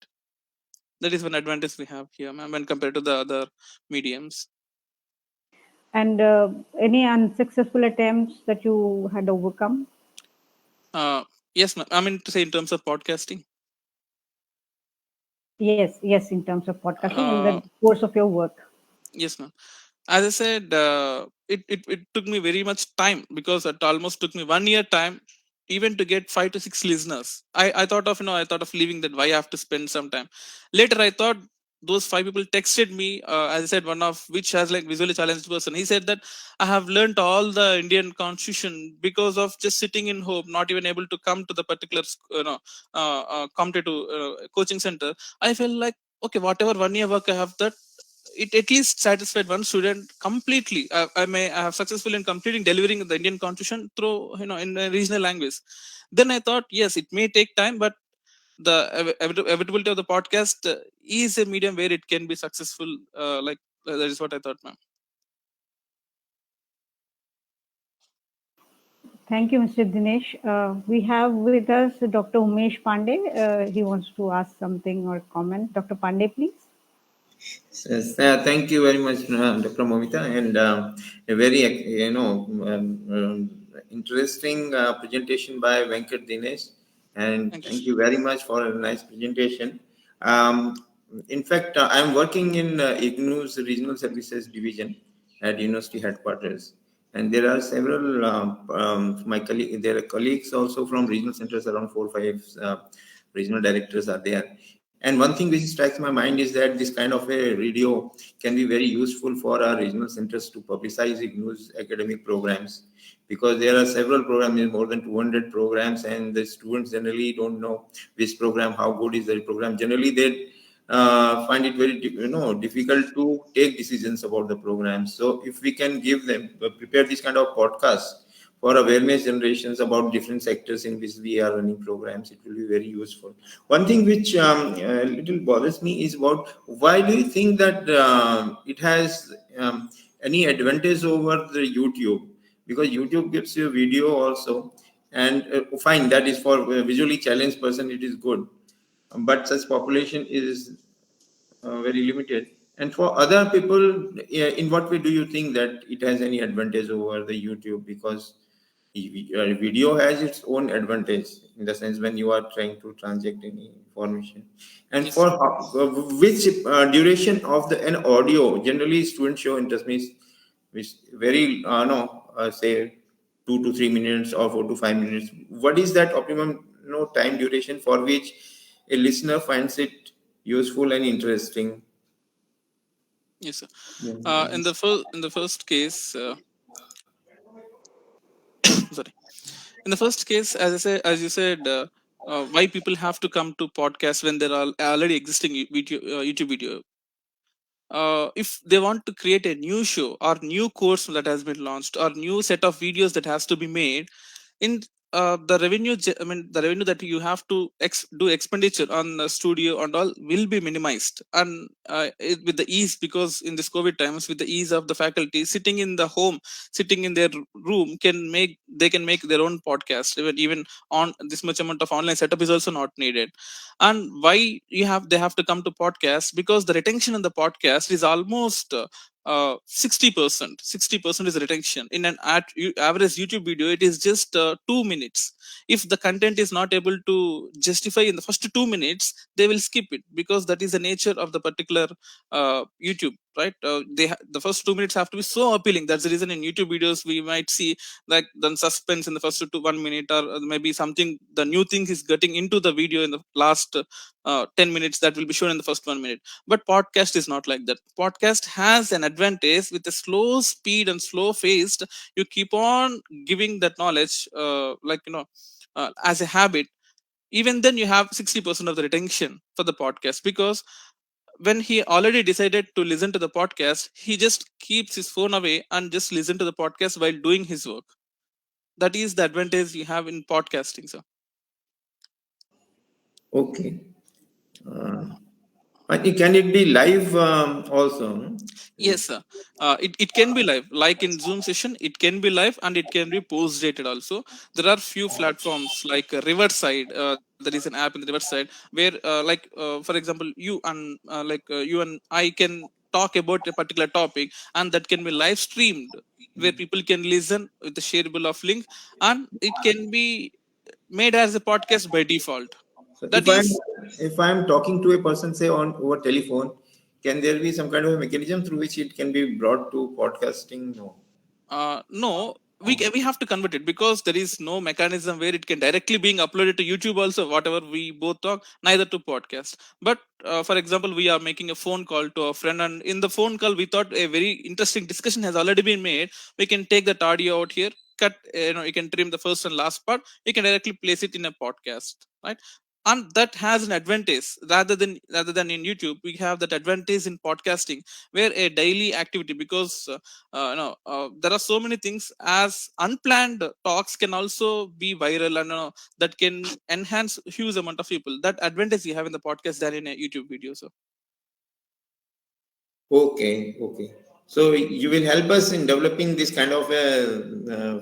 That is one advantage we have here, ma'am, when compared to the other mediums. And any unsuccessful attempts that you had overcome? Uh, yes, ma'am. I mean to say in terms of podcasting. Yes, yes, in terms of podcasting in Uh, the course of your work. yes, ma'am. As I said, it took me very much time, because it almost took me 1 year time even to get 5 to 6 listeners. I thought of, I thought of leaving that. Why I have to spend some time? Later I thought those five people texted me. As I said, one of which has like visually challenged person. He said that I have learned all the Indian constitution because of just sitting in home, not even able to come to the particular competitive coaching center. I felt like, okay, whatever 1 year work I have, that it at least satisfied one student completely. I have successful in completing delivering the Indian constitution through, in a regional language. Then I thought, yes, it may take time, but the availability of the podcast is a medium where it can be successful. That is what I thought, ma'am. Thank you, Mr. Dinesh. We have with us Dr. Umesh Pandey. He wants to ask something or comment. Dr. Pandey, please. Yes, thank you very much, Dr. Momita, and a very interesting presentation by Venkat Dinesh. And Thank you, thank sir. you very much for a nice presentation. Um, in fact, I'm working in IGNOU's Regional Services Division at University headquarters, and there are several my colleague. There are colleagues also from regional centers. Around 4 or 5 regional directors are there. And one thing which strikes my mind is that this kind of a radio can be very useful for our regional centers to publicize IGNOU's academic programs, because there are several programs, more than 200 programs, and the students generally don't know which program, how good is the program. Generally, they find it very difficult to take decisions about the programs. So if we can give them prepare this kind of podcast for awareness generations about different sectors in which we are running programs, it will be very useful. One thing which little bothers me is about why do you think that it has any advantage over the YouTube? Because YouTube gives you a video also, and fine, that is for a visually challenged person, it is good, but such population is very limited. And for other people, in what way do you think that it has any advantage over the YouTube? Because video has its own advantage in the sense when you are trying to transact any information. And Yes. for which duration of the an audio, generally students show interest means which very no say 2 to 3 minutes or 4 to 5 minutes. What is that optimum time duration for which a listener finds it useful and interesting? Yes, sir. Yeah. In the first case, sorry. In the first case, as you said, why people have to come to podcasts when there are already existing video, YouTube video. If they want to create a new show or new course that has been launched or new set of videos that has to be made, in the revenue I mean the revenue that you have to do expenditure on the studio and all will be minimized, and with the ease, because in this COVID times, with the ease of the faculty sitting in the home, sitting in their room, they can make their own podcast. Even on this much amount of online setup is also not needed. And why they have to come to podcast? Because the retention in the podcast is almost 60%. 60% is retention. In an average YouTube video, it is just 2 minutes. If the content is not able to justify in the first 2 minutes, they will skip it, because that is the nature of the particular YouTube, right? The first 2 minutes have to be so appealing. That's the reason in YouTube videos we might see like the suspense in the first 1 minute, or maybe something, the new thing is getting into the video in the last 10 minutes, that will be shown in the first 1 minute. But podcast is not like that. Podcast has an advantage. With a slow speed and slow paced, you keep on giving that knowledge, as a habit. Even then you have 60% of the retention for the podcast, because when he already decided to listen to the podcast, he just keeps his phone away and just listen to the podcast while doing his work. That is the advantage you have in podcasting, sir. Okay. Can it be live also? Yes, sir. It can be live, like in Zoom session. It can be live, and it can be post dated also. There are few platforms like Riverside. There is an app in the Riverside where, for example, you and I can talk about a particular topic, and that can be live streamed, where people can listen with the shareable of link, and it can be made as a podcast by default. So That is if I'm talking to a person, say on over telephone, can there be some kind of a mechanism through which it can be brought to podcasting? No. no, we have to convert it, because there is no mechanism where it can directly being uploaded to YouTube also, whatever we both talk, neither to podcast. But for example, we are making a phone call to a friend, and in the phone call we thought a very interesting discussion has already been made. We can take that audio out here, cut, you can trim the first and last part, you can directly place it in a podcast, right? And that has an advantage. Rather than in YouTube, we have that advantage in podcasting, where a daily activity, because there are so many things, as unplanned talks can also be viral, and that can enhance huge amount of people. That advantage you have in the podcast than in a YouTube video. So Okay, okay. So you will help us in developing this kind of a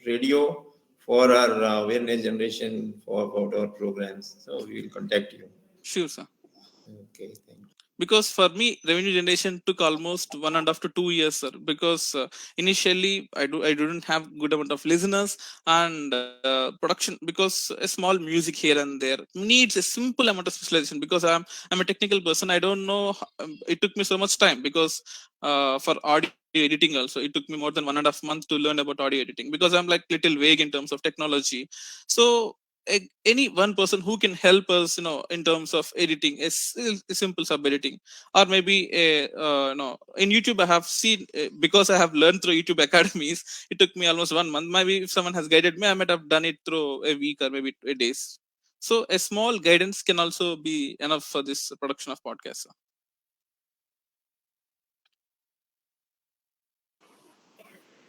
radio for our awareness generation for about our programs. So we will contact you. sure, sir. Okay, thank you. Because for me, revenue generation took almost 1.5 to 2 years, sir. Because initially I didn't have good amount of listeners and production, because a small music here and there needs a simple amount of specialization. Because I'm a technical person, I don't know it took me so much time, because for audio editing also, it took me more than 1.5 months to learn about audio editing, because I'm like little vague in terms of technology. So any one person who can help us, in terms of editing, a simple sub editing, or maybe in YouTube I have seen, because I have learned through YouTube academies, it took me almost 1 month. Maybe if someone has guided me, I might have done it through a week or maybe a days. So a small guidance can also be enough for this production of podcasts.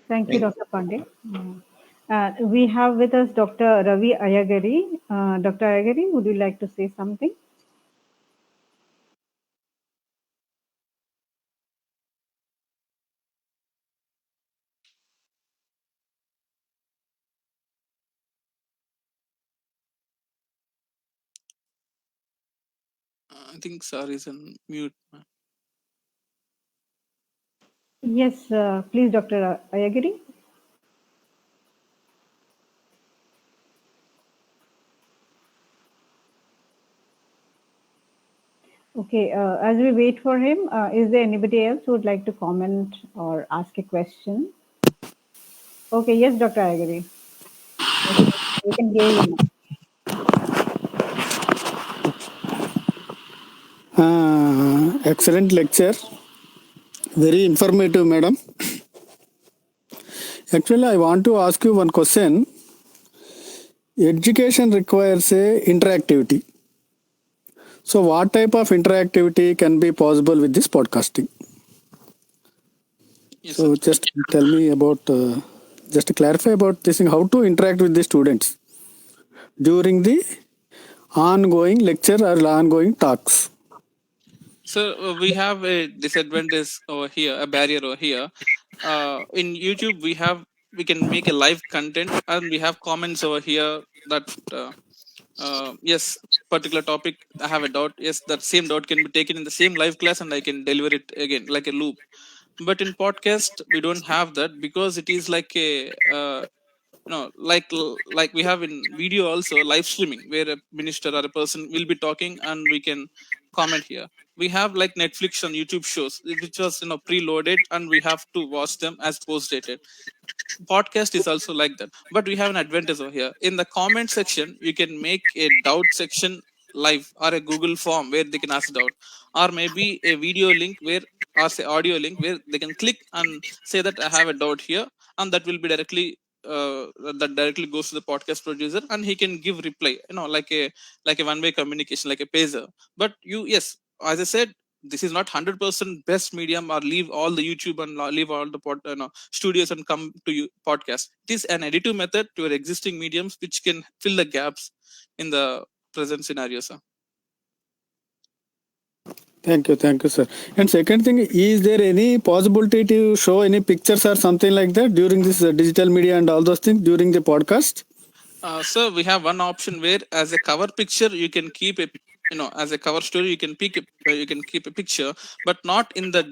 Thank you, Thank Dr. Pandey. We have with us Dr. Ravi Ayagari. Dr. Ayagari, would you like to say something? I think sir is on mute. Yes, please, Dr. Ayagari. Okay, as we wait for him, is there anybody else who would like to comment or ask a question? Okay, yes, Dr. Ayagari. We can hear you now. Excellent lecture. Very informative, madam. Actually, I want to ask you one question. education requires a interactivity. So, what type of interactivity can be possible with this podcasting? Yes, sir. So, just tell me about, just to clarify about this thing, how to interact with the students during the ongoing lecture or ongoing talks. So we have a disadvantage over here, a barrier over here. In YouTube, we can make a live content, and we have comments over here that yes, particular topic I have a doubt. Yes, that same doubt can be taken in the same live class, and I can deliver it again like a loop. But in podcast, we don't have that because it is like a like we have in video also live streaming where a minister or a person will be talking and we can comment here. We have like Netflix and YouTube shows which was preloaded and we have to watch them as post dated. Podcast is also like that, but we have an advantage over here. In the comment section you can make a doubt section live, or a Google form where they can ask doubt, or maybe a video link where, or say audio link where they can click and say that I have a doubt here, and that will be directly uh, that directly goes to the podcast producer and he can give reply, like a one way communication, like a pager. But you, yes, as I said, this is not 100% best medium, or leave all the YouTube and leave all the studios and come to you podcast. It is an additive method to your existing mediums which can fill the gaps in the present scenario, sir. Thank you, sir. And second thing, is there any possibility to show any pictures or something like that during this digital media and all those things during the podcast? So we have one option where, as a cover picture, you can keep a, as a cover story, you can keep a picture, but not in the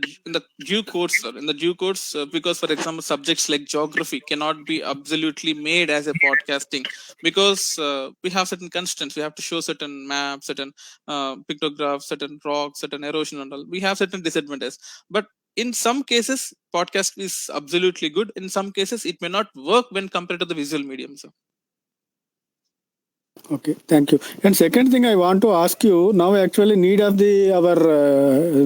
due course, sir. In the due course, because for example, subjects like geography cannot be absolutely made as a podcasting, because we have certain constraints. We have to show certain maps, certain pictographs, certain rocks, certain erosion, and all. We have certain disadvantages, but in some cases, podcast is absolutely good. In some cases, it may not work when compared to the visual medium, sir. Okay, thank you. And second thing I want to ask you now, actually need of the our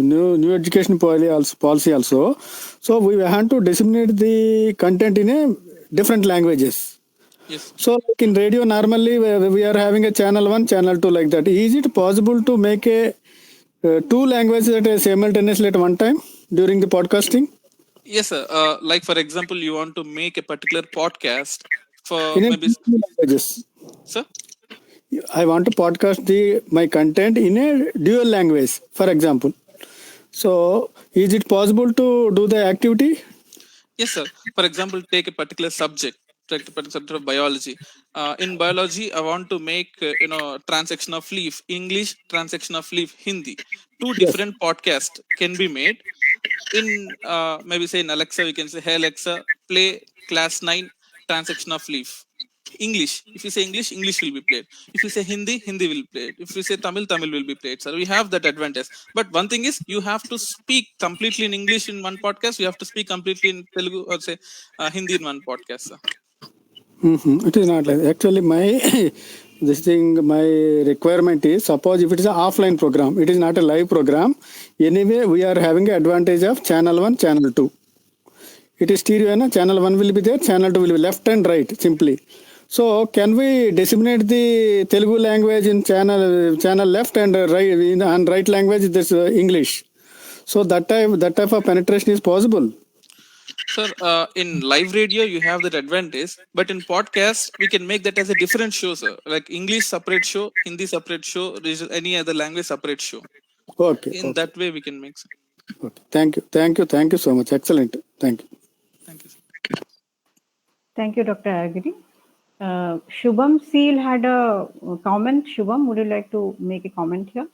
new education policy also. So we want to disseminate the content in a different languages. Yes. So like in radio, normally we are having a channel one, channel two, like that. Is it possible to make a two languages at a simultaneously at one time during the podcasting Yes, sir. Like for example, you want to make a particular podcast for in a maybe, two languages? sir. I want to podcast my content in a dual language, for example. So, is it possible to do the activity? Yes, sir. For example, take a particular subject, take a particular subject of biology. In biology, I want to make transaction of leaf English, transaction of leaf Hindi. Two Yes. different podcasts can be made. In maybe say in Alexa, we can say, "Hey Alexa, play class 9 transaction of leaf." English. If you say English, English will be played. If you say Hindi, Hindi will be played. If you say Tamil, Tamil will be played. So we have that advantage. But one thing is, you have to speak completely in English in one podcast. You have to speak completely in Telugu, or say Hindi in one podcast. Sir. It is not like actually my this thing. My requirement is, suppose if it is an offline program, it is not a live program. Anyway, we are having an advantage of channel one, channel two. It is stereo, na? Channel one will be there, channel two will be left and right simply. So can we disseminate the Telugu language in channel left and right and right language this English? So that type of penetration is possible. Sir, in live radio, you have that advantage. But in podcast, we can make that as a different show, sir. Like English separate show, Hindi separate show, any other language separate show. Okay. In that way, we can make. Sir. Okay. Thank you so much. Excellent. Thank you. Thank you, sir. Thank you, Dr. Agri. Shubham Seal had a comment. Shubham, would you like to make a comment here?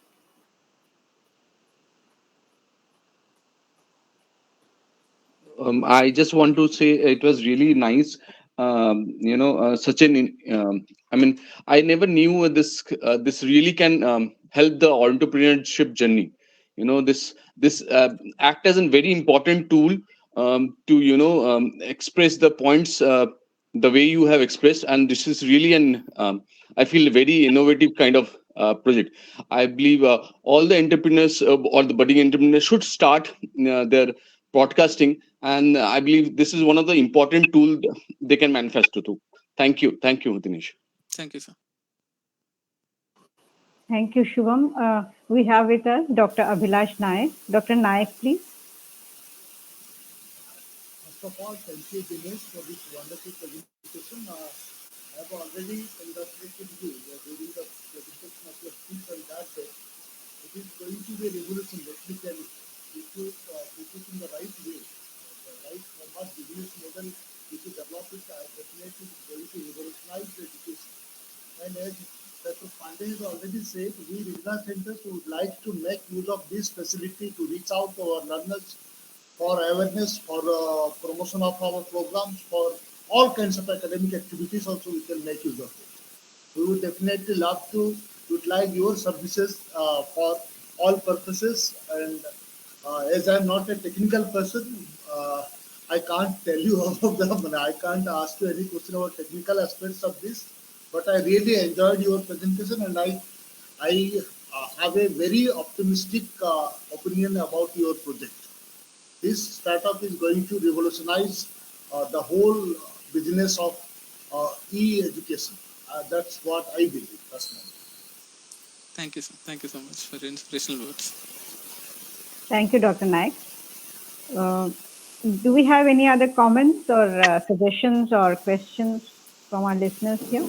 I just want to say it was really nice. Such an. I mean, I never knew this. This really can help the entrepreneurship journey. This act as a very important tool to express the points the way you have expressed, and this is really an I feel very innovative kind of project. I believe all the entrepreneurs or the budding entrepreneurs should start their podcasting, and I believe this is one of the important tools they can manifest to. Thank you, Dinesh. Thank you, sir. Thank you, Shubham. We have with us Dr. Abhilash Naik. Dr. Naik, please. First of all, thank you, Dinesh, for this wonderful presentation. I have already congratulated you during the presentation of your speech on that day. It is going to be a revolution, let me tell you. If you put it in the right way, the right format business model, if you develop it, I definitely is going to revolutionize the education. And as Dr. Pandey has already said, we regional centers would like to make use of this facility to reach out to our learners for awareness, for promotion of our programs, for all kinds of academic activities also we can make use of it. We would definitely love to utilize your services for all purposes. And as I'm not a technical person, I can't tell you all of them, and I can't ask you any question about technical aspects of this. But I really enjoyed your presentation, and I have a very optimistic opinion about your project. This startup is going to revolutionize the whole business of e-education. That's what I believe personally. Thank you, sir. Thank you so much for your inspirational words. Thank you, Dr. Naik. Do we have any other comments or suggestions or questions from our listeners here?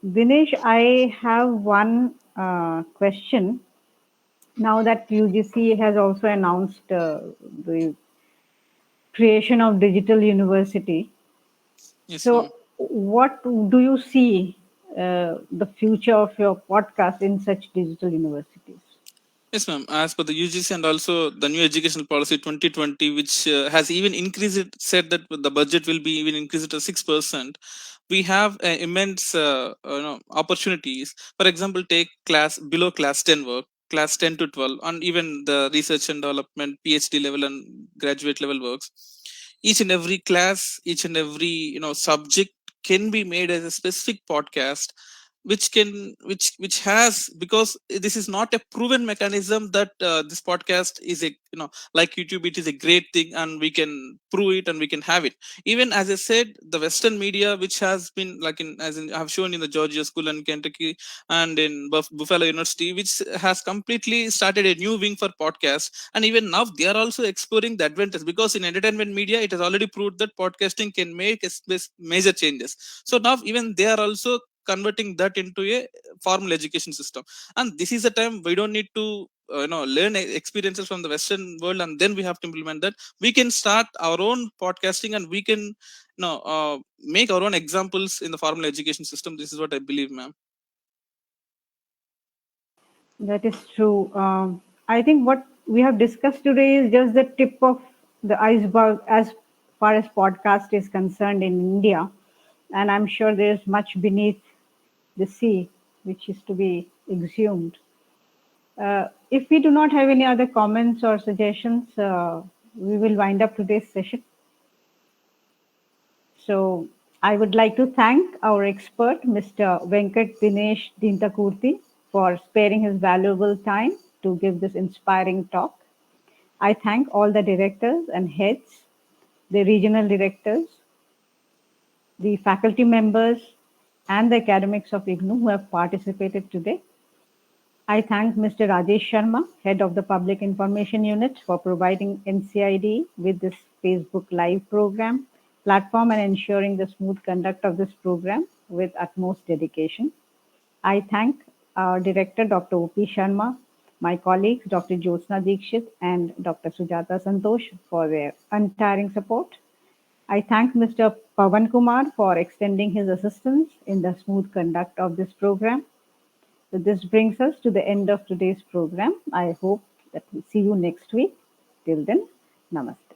Dinesh, I have one question. Now that UGC has also announced the creation of digital university, Yes, so ma'am. what do you see the future of your podcast in such digital universities? Yes, ma'am. As per the UGC and also the new educational policy 2020, which has even increased it, said that the budget will be even increased to 6%. We have immense opportunities. For example, take class below class 10 work, class 10 to 12, and even the research and development, PhD level and graduate level works. Each and every class, each and every subject can be made as a specific podcast which has, because this is not a proven mechanism that this podcast is a like YouTube, it is a great thing and we can prove it and we can have it. Even as I said, the Western media, which has been like I have shown in the Georgia School and Kentucky and in Buffalo University, which has completely started a new wing for podcast. And even now they are also exploring the advantage, because in entertainment media it has already proved that podcasting can make major changes. So now even they are also converting that into a formal education system. And this is a time we don't need to learn experiences from the Western world and then we have to implement that. We can start our own podcasting and we can make our own examples in the formal education system. This is what I believe, ma'am. That is true. I think what we have discussed today is just the tip of the iceberg as far as podcast is concerned in India. And I'm sure there's much beneath the sea which is to be exhumed. If we do not have any other comments or suggestions, we will wind up today's session. So I would like to thank our expert, Mr. Venkat Dinesh Dintakurti, for sparing his valuable time to give this inspiring talk. I thank all the directors and heads, the regional directors, the faculty members, and the academics of IGNOU who have participated today. I thank Mr. Rajesh Sharma, Head of the Public Information Unit, for providing NCID with this Facebook Live program platform and ensuring the smooth conduct of this program with utmost dedication. I thank our director, Dr. O.P. Sharma, my colleagues, Dr. Jyotsna Dikshit and Dr. Sujata Santosh for their untiring support. I thank Mr. Pavan Kumar for extending his assistance in the smooth conduct of this program. So this brings us to the end of today's program. I hope that we see you next week. Till then, namaste.